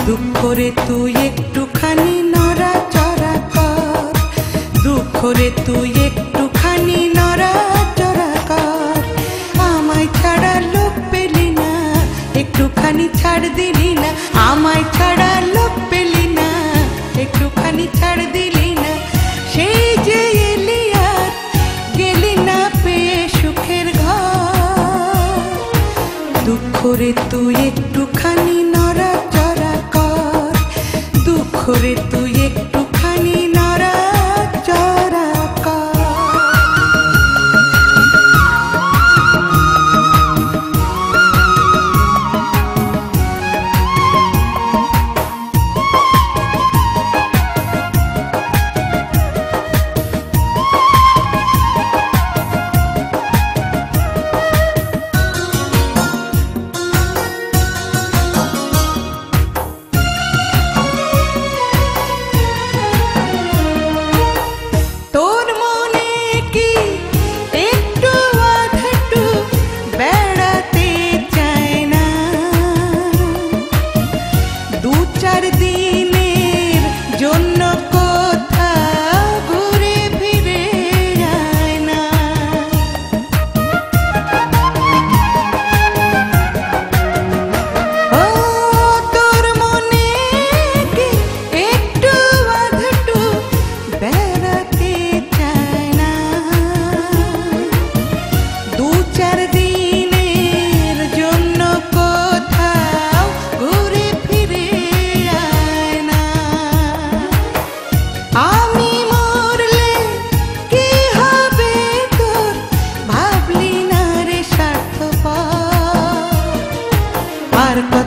দুঃখ রে তুই একটুখানি নড়াচড়া কর, দুঃখ রে তুই একটুখানি নড়াচড়া কর। আমায় ছাড়া লোক পেলি না, একটুখানি ছাড় দিলি না। আমায় ছাড়া লোক পেলি না, একটুখানি ছাড় দিলি না। সেই যে এলি আর গেলি না পেয়ে সুখের ঘর। দুঃখ রে তুই একটুখানি নড়াচড়া কর, দুঃখ রে তুই একটুখানি নড়াচড়া কর।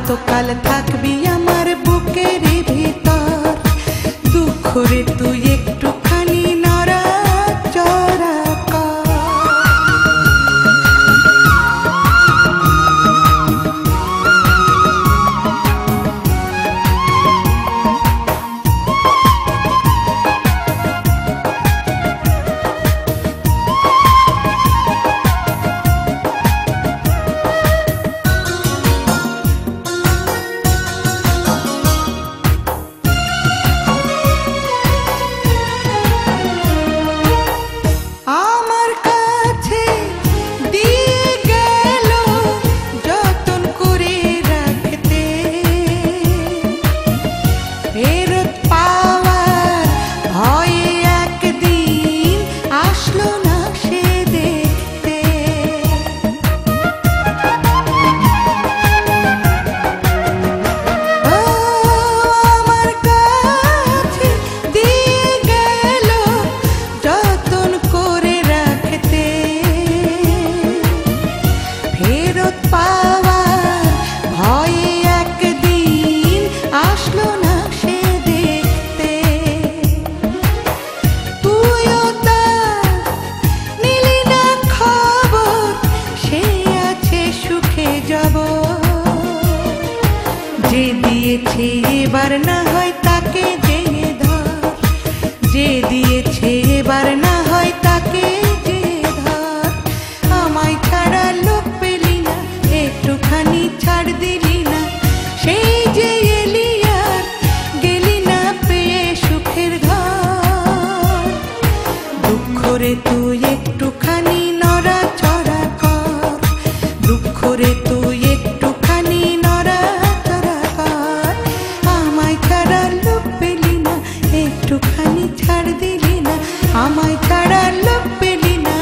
কতকাল থাকবি আমার বুকের ভিতর, দুঃখ রে তুই একটুখানি নড়াচড়া কর। যে দিয়েছে এবার না হয় তাকে যেয়ে ধর, যে দিয়েছে এবার না হয় তাকে যেয়ে ধর। আমায় ছাড়া লোক পেলি না, একটুখানি ছাড় দিলি না। সেই যে এলি আর গেলি না পেয়ে সুখের ঘর। দুঃখ রে তুই একটুখানি নড়াচড়া কর, দুঃখ রে তুই একটুখানি নড়াচড়া কর। আমায় ছাড়া লোক পেলি না, একটুখানি ছাড় দিলি না। আমায় ছাড়া লোক পেলি না,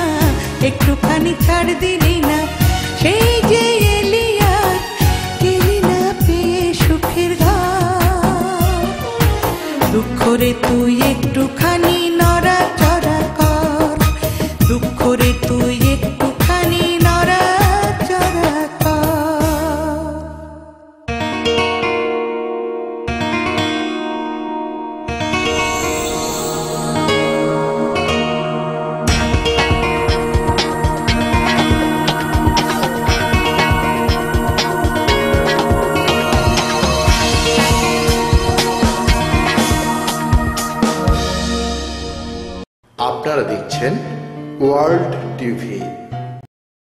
একটুখানি ছাড় দিলি না। সেই যে এলি আর গেলি না পেয়ে সুখের ঘর। দুঃখ রে তুই একটুখানি নড়াচড়া কর, দুঃখ রে তুই একটুখানি নড়াচড়া কর। আপনারা দেখছেন ওয়ার্ল্ড টিভি।